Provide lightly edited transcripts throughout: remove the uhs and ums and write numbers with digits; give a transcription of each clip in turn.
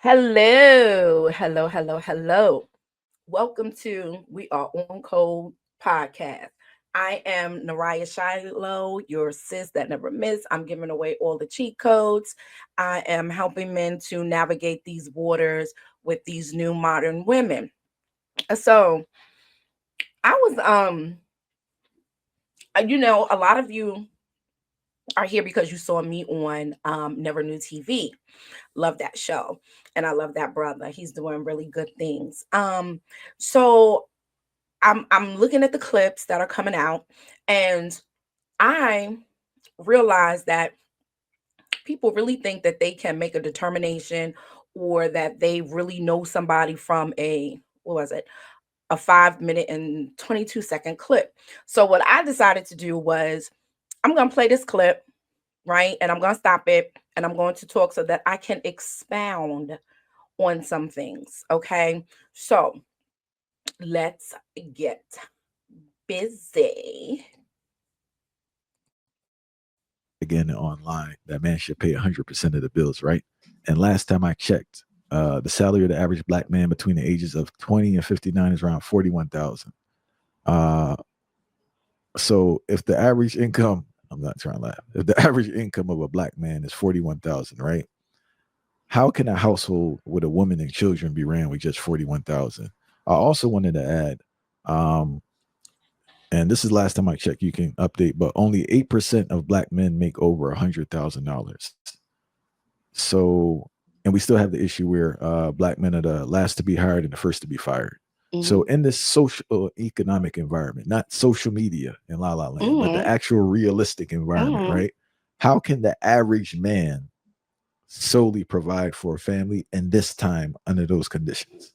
Hello, hello, hello, hello. Welcome to We Are On Code podcast. I am Naraya Shiloh, your sis that never miss. I'm giving away all the cheat codes. I am helping men to navigate these waters with these new modern women. So I was a lot of you are here because you saw me on Never Knew TV. Love that show. And I love that brother. He's doing really good things. So I'm looking at the clips that are coming out, and I realize that people really think that they can make a determination or that they really know somebody from a 5 minute and 22-second clip. So what I decided to do was I'm gonna play this clip, right? And I'm gonna stop it and I'm going to talk so that I can expound on some things. Okay. So let's get busy. Again online, that man should pay 100% of the bills, right? And last time I checked, the salary of the average black man between the ages of 20 and 59 is around 41,000. Uh, so if the average income, I'm not trying to laugh, if the average income of a black man is 41,000, right? How can a household with a woman and children be ran with just 41,000? I also wanted to add, um, and this is last time I checked, you can update, but only 8% of black men make over $100,000. So, and we still have the issue where black men are the last to be hired and the first to be fired. So, in this social economic environment, not social media in La La Land, but the actual realistic environment, right? How can the average man solely provide for a family in this time under those conditions?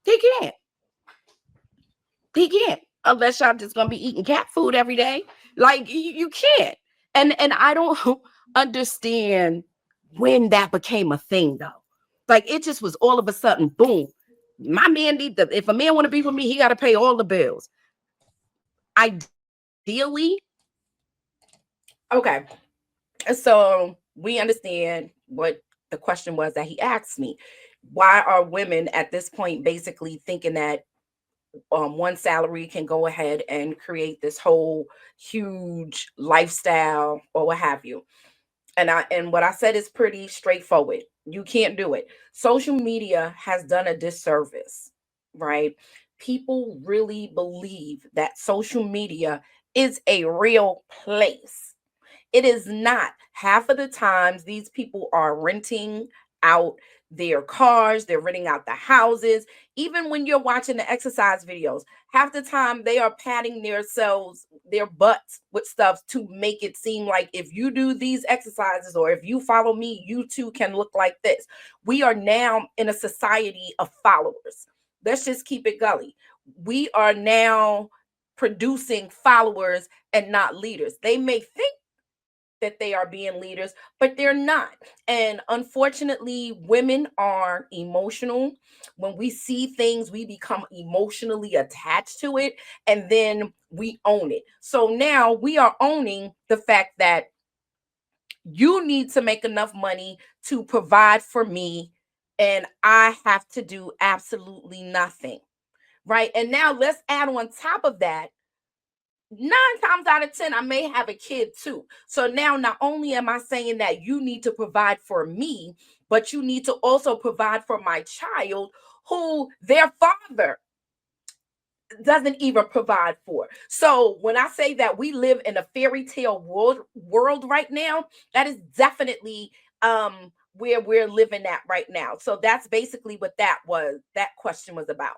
He can't. He can't unless y'all just gonna be eating cat food every day. Like you can't. And I don't understand when that became a thing though. Like it just was all of a sudden, boom. My man if a man want to be with me, he got to pay all the bills. Ideally, okay. So we understand what the question was that he asked me. Why are women at this point basically thinking that one salary can go ahead and create this whole huge lifestyle or what have you? And what I said is pretty straightforward. You can't do it. Social media has done a disservice, right? People really believe that social media is a real place. It is not. Half of the times, these people are renting out their cars, they're renting out the houses. Even when you're watching the exercise videos, half the time they are patting themselves, their butts with stuff to make it seem like if you do these exercises or if you follow me, you too can look like this. We are now in a society of followers. Let's just keep it gully. We are now producing followers and not leaders. They may think that they are being leaders, but they're not. And unfortunately, women are emotional. When we see things, we become emotionally attached to it, and then we own it. So now we are owning the fact that you need to make enough money to provide for me, and I have to do absolutely nothing. Right. And now let's add on top of that 9 times out of 10, I may have a kid too. So now not only am I saying that you need to provide for me, but you need to also provide for my child who their father doesn't even provide for. So when I say that we live in a fairy tale world right now, that is definitely where we're living at right now. So that's basically what that question was about.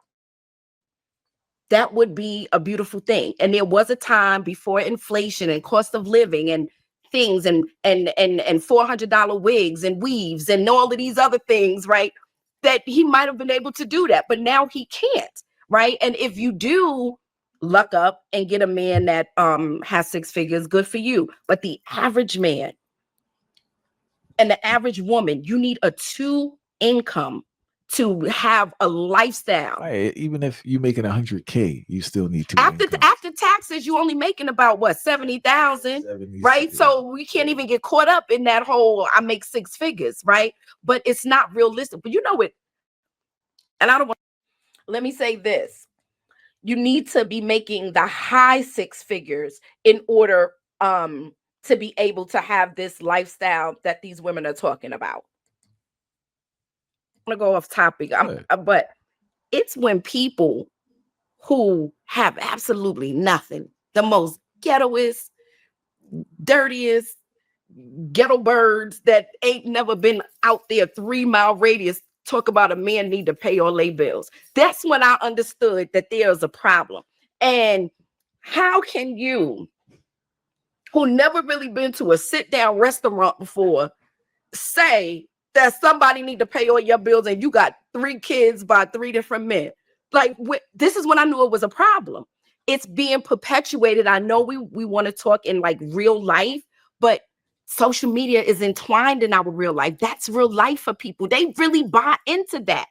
That would be a beautiful thing. And there was a time before inflation and cost of living and things and $400 wigs and weaves and all of these other things, right? That he might have been able to do that, but now he can't, right? And if you do luck up and get a man that has 6 figures, good for you. But the average man, and the average woman, you need a 2 income to have a lifestyle. Right. Even if you're making 100K, you still need two After incomes. after taxes, you only making about what, 70,000, 70, right? yeah. So we can't even get caught up in that whole I make six figures, right? But it's not realistic. But you know it, and I don't want. Let me say this: you need to be making the high six figures in order to be able to have this lifestyle that these women are talking about. I'm gonna go off topic, but it's when people who have absolutely nothing, the most ghettoest, dirtiest ghetto birds that ain't never been out there 3-mile radius, talk about a man need to pay all their bills. That's when I understood that there's a problem. And how can you, who never really been to a sit-down restaurant before, say that somebody need to pay all your bills and you got 3 kids by 3 different men? Like, this is when I knew it was a problem. It's being perpetuated. I know we want to talk in like real life, but social media is entwined in our real life. That's real life for people. They really buy into that.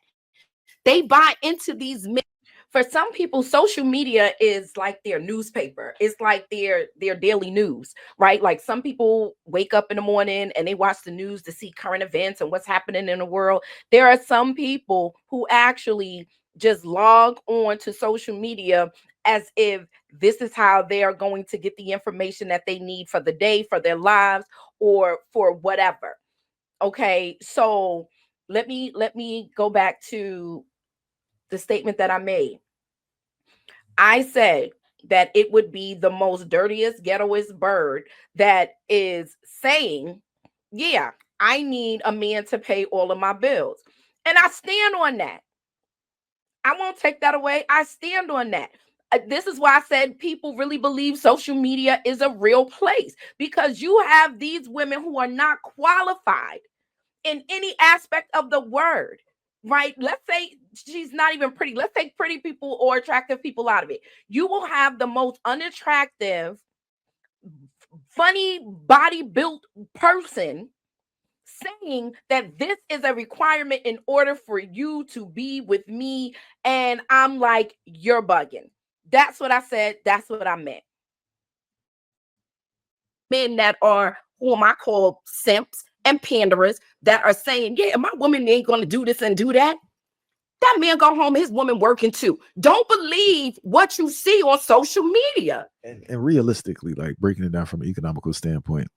They buy into these myths. For some people, social media is like their newspaper. It's like their daily news, right? Like some people wake up in the morning and they watch the news to see current events and what's happening in the world. There are some people who actually just log on to social media as if this is how they are going to get the information that they need for the day, for their lives, or for whatever. Okay, so let me go back to the statement that I made. I said that it would be the most dirtiest, ghettoest bird that is saying, yeah, I need a man to pay all of my bills. And I stand on that. I won't take that away. I stand on that. This is why I said people really believe social media is a real place, because you have these women who are not qualified in any aspect of the word, right? Let's say she's not even pretty. Let's take pretty people or attractive people out of it. You will have the most unattractive, funny body built person saying that this is a requirement in order for you to be with me. And I'm like, you're bugging. That's what I said. That's what I meant. Men that are whom I call simps and panderers that are saying, yeah, my woman ain't going to do this and do that. That man go home, his woman working too. Don't believe what you see on social media. And realistically, like breaking it down from an economical standpoint,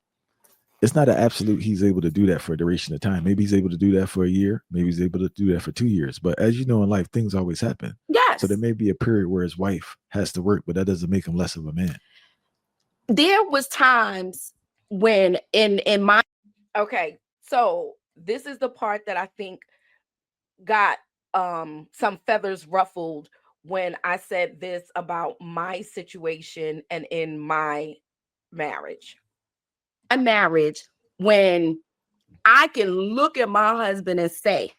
it's not an absolute he's able to do that for a duration of time. Maybe he's able to do that for a year. Maybe he's able to do that for 2 years. But as you know in life, things always happen. Yes. So there may be a period where his wife has to work, but that doesn't make him less of a man. There was times when in my, okay, so this is the part that I think got some feathers ruffled when I said this about my situation and in my marriage. A marriage when I can look at my husband and say,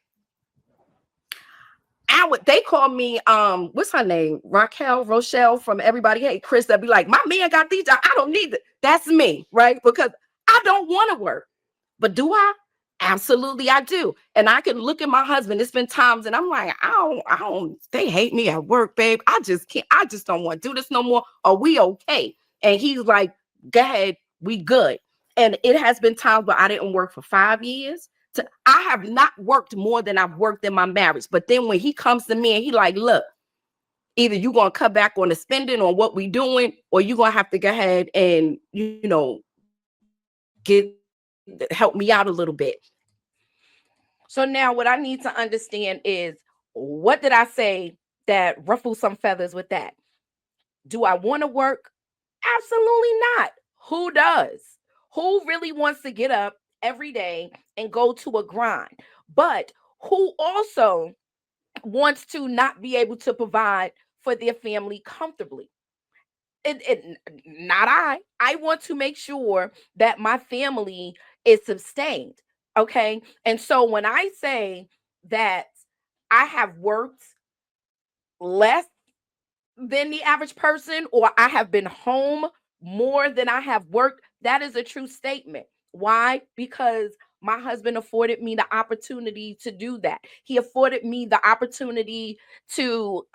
they call me what's her name, Rochelle from Everybody Hate Chris. They'll be like, my man got these, I don't need it. That's me, right? Because I don't want to work. But do I? Absolutely, I do. And I can look at my husband. It's been times and I'm like, I don't, they hate me at work, babe. I just can't, I just don't want to do this no more. Are we okay? And he's like, go ahead, we good. And it has been times where I didn't work for 5 years. I have not worked more than I've worked in my marriage. But then when he comes to me and he like, look, either you're going to cut back on the spending on what we doing, or you're going to have to go ahead and, help me out a little bit. So now what I need to understand is, what did I say that ruffled some feathers with that? Do I want to work? Absolutely not. Who does? Who really wants to get up every day and go to a grind? But who also wants to not be able to provide for their family comfortably? Not I. I want to make sure that my family is sustained. Okay. And so when I say that I have worked less than the average person, or I have been home more than I have worked, that is a true statement. Why? Because My husband afforded me the opportunity to do that. He afforded me the opportunity to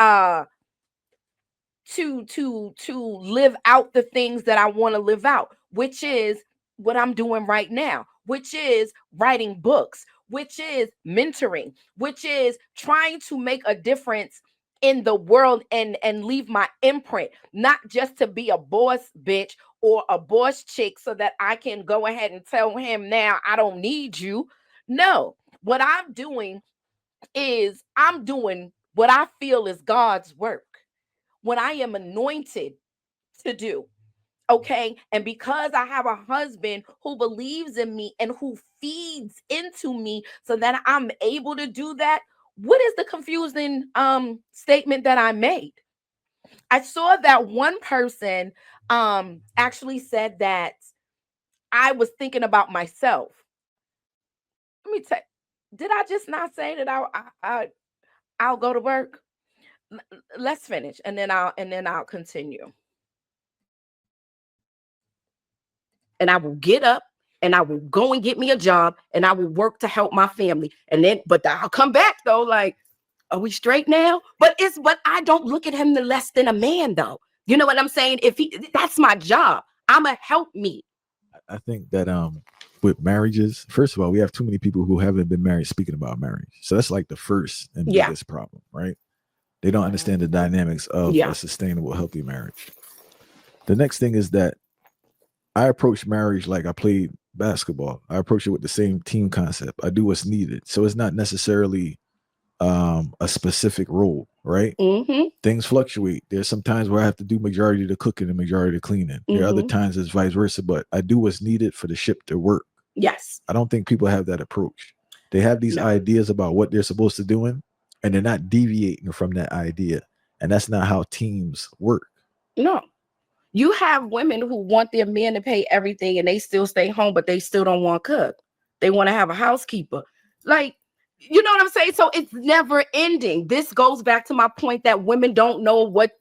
live out the things that I want to live out, which is what I'm doing right now, which is writing books, which is mentoring, which is trying to make a difference in the world and leave my imprint, not just to be a boss bitch or a boss chick so that I can go ahead and tell him now I don't need you. No, what I'm doing is I'm doing what I feel is God's work, what I am anointed to do. Okay. And because I have a husband who believes in me and who feeds into me so that I'm able to do that, what is the confusing statement that I made? I saw that one person actually said that I was thinking about myself. Let me tell, did I just not say that I'll go to work? Let's finish and then I'll continue. And I will get up and I will go and get me a job and I will work to help my family. And then, but I'll come back though, like, are we straight now? But I don't look at him the less than a man though. You know what I'm saying? That's my job. I'm a help me. I think that with marriages, first of all, we have too many people who haven't been married speaking about marriage. So that's like the first and biggest problem, right? They don't understand the dynamics of a sustainable, healthy marriage. The next thing is that I approach marriage like I played basketball. I approach it with the same team concept. I do what's needed. So it's not necessarily a specific role, right? Mm-hmm. Things fluctuate. There's some times where I have to do majority of the cooking and majority of the cleaning. There are other times it's vice versa, but I do what's needed for the ship to work. Yes. I don't think people have that approach. They have these ideas about what they're supposed to do, and they're not deviating from that idea. And that's not how teams work. No. You have women who want their men to pay everything and they still stay home, but they still don't want to cook. They want to have a housekeeper. Like, you know what I'm saying? So it's never ending. This goes back to my point that women don't know what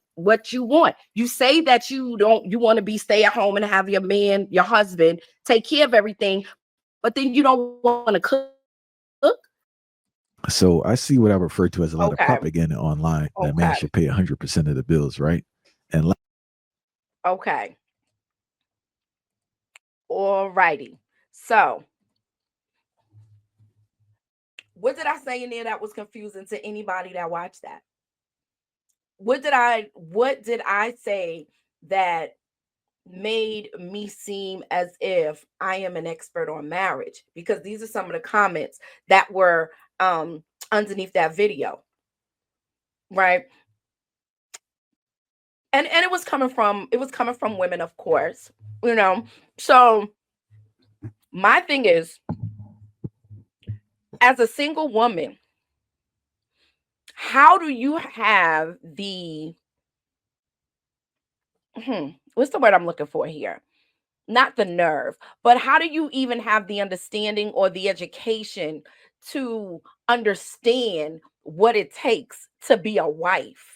you want. You say that you want to be stay at home and have your man, your husband, take care of everything, but then you don't want to cook. So I see what I refer to as a lot of propaganda online that man should pay 100% of the bills, right? And okay. All righty. So what did I say in there that was confusing to anybody that watched that? What did I say that made me seem as if I am an expert on marriage? Because these are some of the comments that were underneath that video, right? And it was coming from women, of course, you know. So my thing is, as a single woman, how do you have the what's the word I'm looking for here? Not the nerve, but how do you even have the understanding or the education to understand what it takes to be a wife?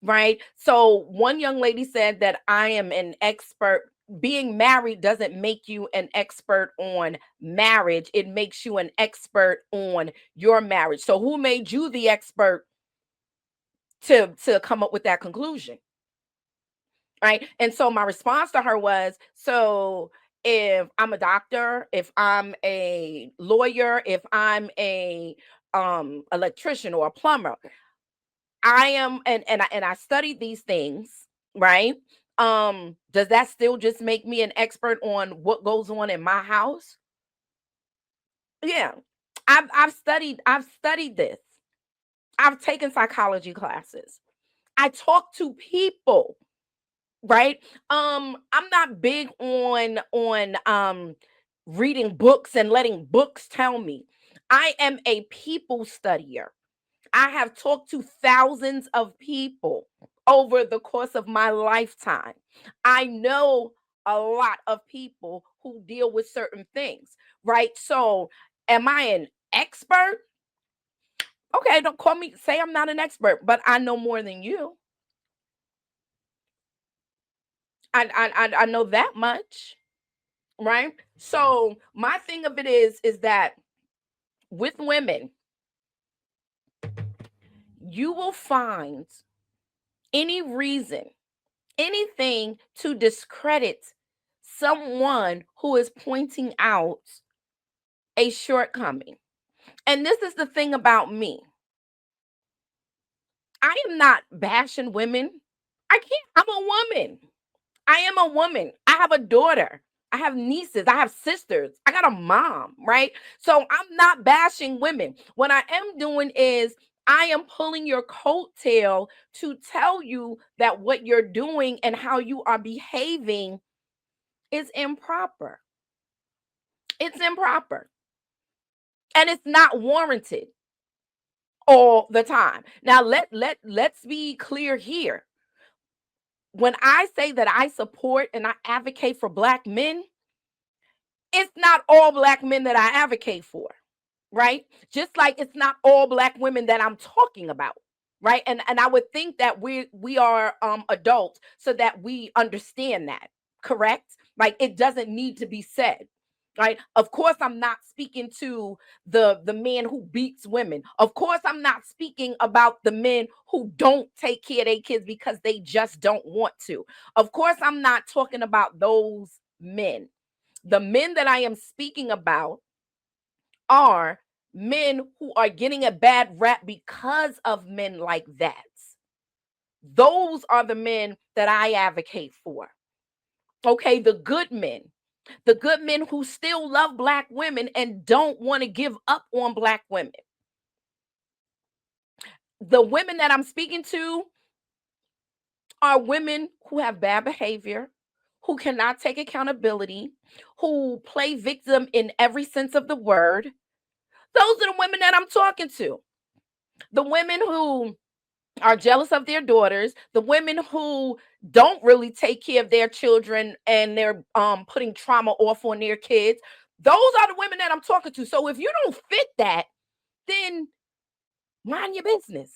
Right? So one young lady said that I am an expert. Being married doesn't make you an expert on marriage. It makes you an expert on your marriage. So who made you the expert to come up with that conclusion? Right? And so my response to her was, so if I'm a doctor, if I'm a lawyer, if I'm a electrician or a plumber, I am and I studied these things, right? Does that still just make me an expert on what goes on in my house? Yeah. I've studied this. I've taken psychology classes. I talk to people, right? I'm not big on reading books and letting books tell me. I am a people studier. I have talked to thousands of people over the course of my lifetime. I know a lot of people who deal with certain things, right? So, am I an expert? Okay, don't call me, say I'm not an expert, but I know more than you. I know that much. right? So my thing of it is that with women, you will find any reason, anything to discredit someone who is pointing out a shortcoming. And this is the thing about me. I am not bashing women. I can't. I'm a woman. I am a woman. I have a daughter. I have nieces. I have sisters. I got a mom, right? So I'm not bashing women. What I am doing is I am pulling your coattail to tell you that what you're doing and how you are behaving is improper. It's improper. And it's not warranted all the time. Now let's be clear here. When I say that I support and I advocate for Black men, it's not all Black men that I advocate for, right? Just like it's not all Black women that I'm talking about, right? And I would think that we are adults so that we understand that, correct? Like it doesn't need to be said. Right. Of course, I'm not speaking to the man who beats women. Of course, I'm not speaking about the men who don't take care of their kids because they just don't want to. Of course, I'm not talking about those men. The men that I am speaking about are men who are getting a bad rap because of men like that. Those are the men that I advocate for. Okay, the good men who still love Black women and don't want to give up on Black women. The women that I'm speaking to are women who have bad behavior, who cannot take accountability, who play victim in every sense of the word. Those are the women that I'm talking to. The women who are jealous of their daughters, the women who don't really take care of their children and they're putting trauma off on their kids. Those are the women that I'm talking to. So if you don't fit that, then mind your business.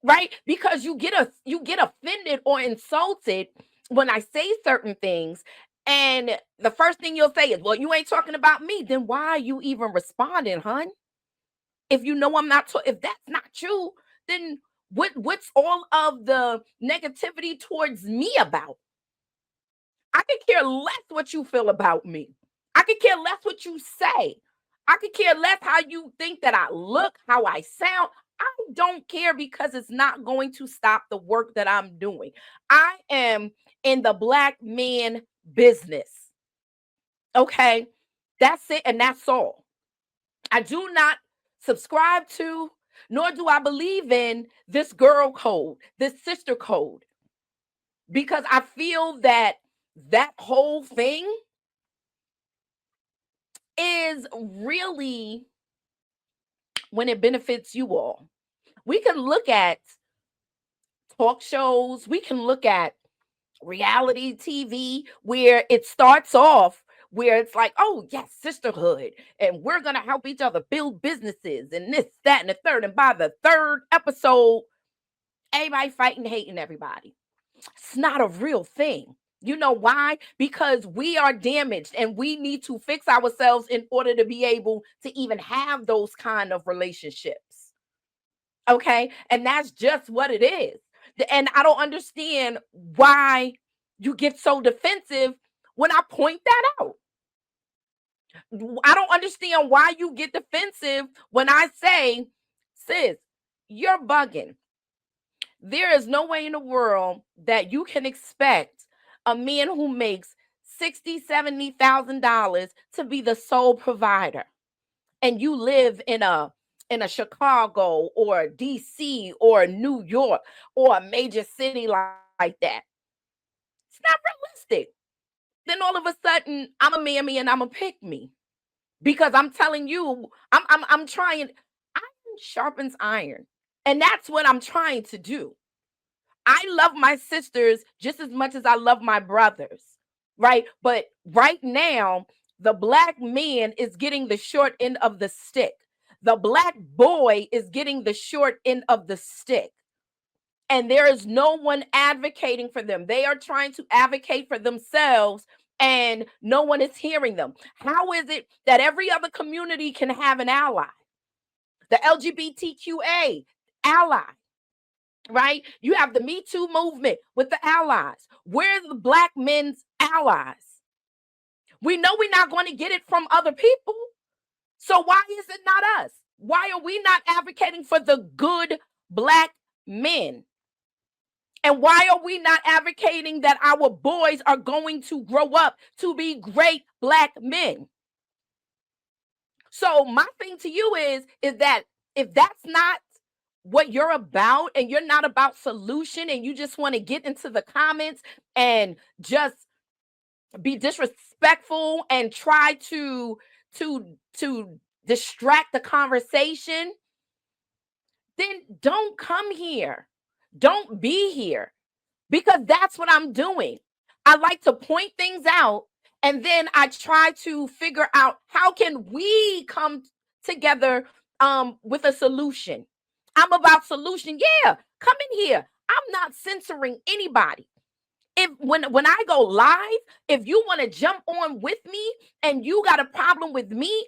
Right? Because you get offended or insulted when I say certain things. And the first thing you'll say is, well, you ain't talking about me. Then why are you even responding, hun? If you know I'm not, if that's not you, then what's all of the negativity towards me about? I could care less what you feel about me. I could care less what you say. I could care less how you think that I look, how I sound. I don't care because it's not going to stop the work that I'm doing. I am in the Black man business. Okay. That's it. And that's all. I do not subscribe to, nor do I believe in this girl code, this sister code, because I feel that that whole thing is really when it benefits you all. We can look at talk shows, we can look at reality TV where it starts off where it's like, oh, yes, sisterhood, and we're going to help each other build businesses and this, that, and the third. And by the third episode, everybody fighting, hating everybody. It's not a real thing. You know why? Because we are damaged and we need to fix ourselves in order to be able to even have those kind of relationships. Okay. And that's just what it is. And I don't understand why you get so defensive when I point that out. I don't understand why you get defensive when I say, sis, you're bugging. There is no way in the world that you can expect a man who makes $60,000, $70,000 to be the sole provider. And you live in a Chicago or DC or New York or a major city like that. It's not realistic. Then all of a sudden, I'm a mammy and I'm a pick me because I'm telling you, I'm trying. Iron sharpens iron, and that's what I'm trying to do. I love my sisters just as much as I love my brothers, right? But right now, the Black man is getting the short end of the stick. The Black boy is getting the short end of the stick. And there is no one advocating for them. They are trying to advocate for themselves and no one is hearing them? How is it that every other community can have an ally? The LGBTQA ally, right? You have the Me Too movement with the allies. We're the Black men's allies. We know we're not going to get it from other people. So why is it not us? Why are we not advocating for the good Black men? And why are we not advocating that our boys are going to grow up to be great Black men? So my thing to you is that if that's not what you're about, and you're not about solution, and you just want to get into the comments and just be disrespectful and try to distract the conversation, then don't come here. Don't be here, because that's what I'm doing. I like to point things out, and then I try to figure out how can we come together with a solution. I'm about solution. Yeah, come in here. I'm not censoring anybody. If when I go live, if you want to jump on with me and you got a problem with me,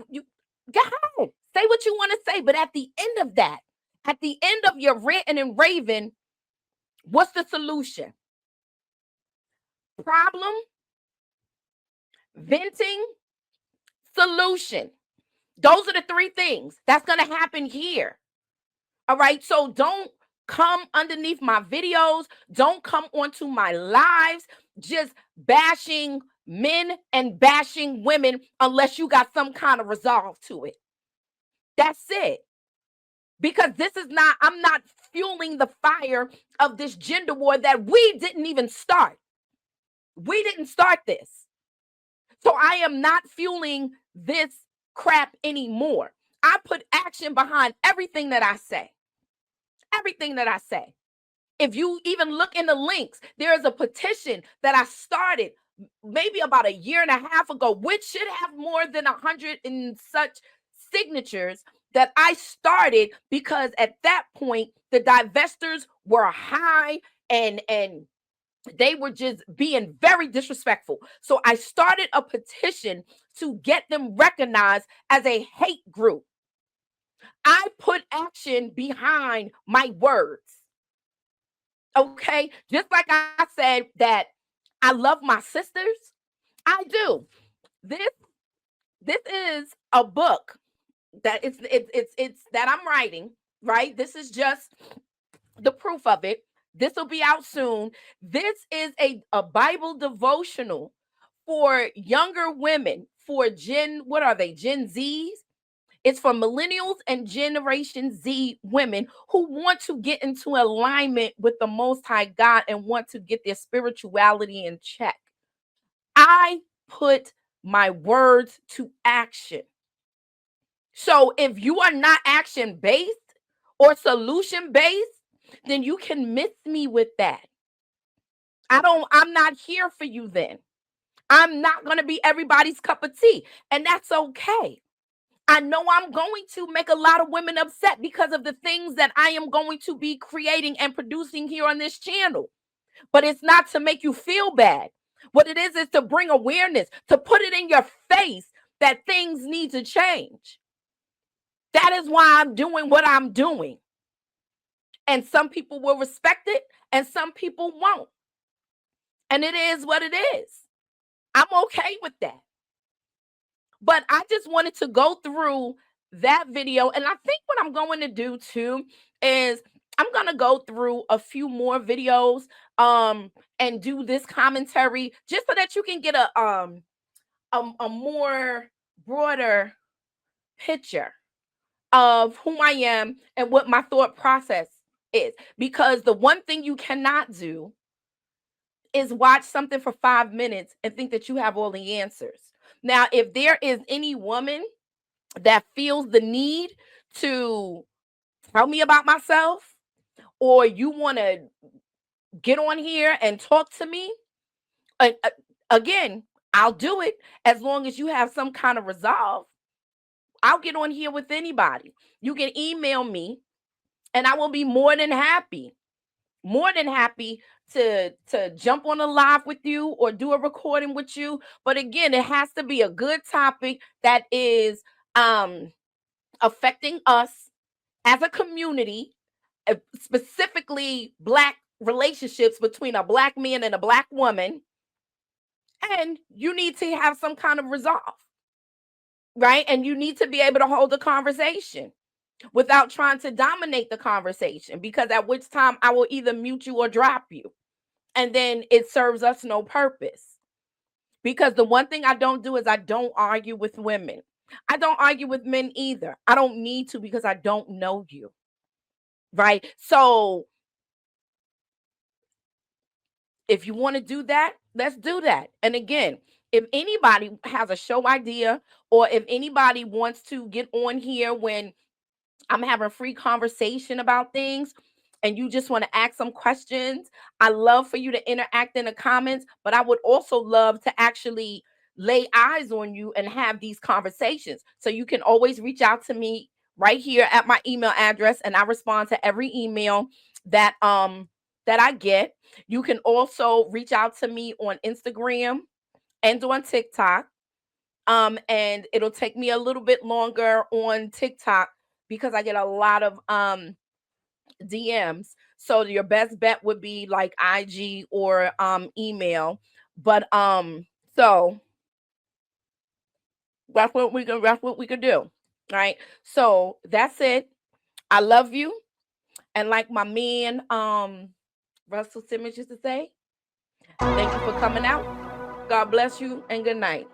you go ahead, say what you want to say. But at the end of that, at the end of your ranting and raving, what's the solution? Problem, venting, solution. Those are the three things that's going to happen here. All right. So don't come underneath my videos. Don't come onto my lives just bashing men and bashing women unless you got some kind of resolve to it. That's it. Because this is not, I'm not fueling the fire of this gender war that we didn't even start. We didn't start this. So I am not fueling this crap anymore. I put action behind everything that I say. Everything that I say. If you even look in the links, there is a petition that I started maybe about a year and a half ago, which should have more than 100 and such signatures, that I started because at that point the divestors were high and they were just being very disrespectful. So I started a petition to get them recognized as a hate group. I put action behind my words. Okay? Just like I said that I love my sisters, I do. This is a book that it's that I'm writing, right? This is just the proof of it. This will be out soon. This is a Bible devotional for younger women, for what are they? Gen Zs. It's for millennials and Generation Z women who want to get into alignment with the Most High God and want to get their spirituality in check. I put my words to action. So if you are not action-based or solution-based, then you can miss me with that. I'm not here for you then. I'm not going to be everybody's cup of tea, and that's okay. I know I'm going to make a lot of women upset because of the things that I am going to be creating and producing here on this channel. But it's not to make you feel bad. What it is to bring awareness, to put it in your face that things need to change. That is why I'm doing what I'm doing. And some people will respect it and some people won't. And it is what it is. I'm okay with that. But I just wanted to go through that video. And I think what I'm going to do too is I'm going to go through a few more videos and do this commentary just so that you can get a more broader picture of who I am and what my thought process is. Because the one thing you cannot do is watch something for 5 minutes and think that you have all the answers. Now, if there is any woman that feels the need to tell me about myself, or you want to get on here and talk to me, again, I'll do it as long as you have some kind of resolve. I'll get on here with anybody. You can email me and I will be more than happy more than happy to jump on a live with you or do a recording with you. But again, it has to be a good topic that is affecting us as a community, specifically Black relationships between a Black man and a Black woman. And you need to have some kind of resolve, right? And you need to be able to hold a conversation without trying to dominate the conversation, because at which time I will either mute you or drop you. And then it serves us no purpose. Because the one thing I don't do is I don't argue with women. I don't argue with men either. I don't need to, because I don't know you. Right? So if you want to do that, let's do that. And again, if anybody has a show idea, or if anybody wants to get on here when I'm having a free conversation about things and you just want to ask some questions, I love for you to interact in the comments, but I would also love to actually lay eyes on you and have these conversations. So you can always reach out to me right here at my email address, and I respond to every email that I get. You can also reach out to me on Instagram and on TikTok. And it'll take me a little bit longer on TikTok because I get a lot of DMs. So your best bet would be like IG or email. But so that's what we can do. All right. So that's it. I love you. And like my man Russell Simmons used to say, thank you for coming out. God bless you and good night.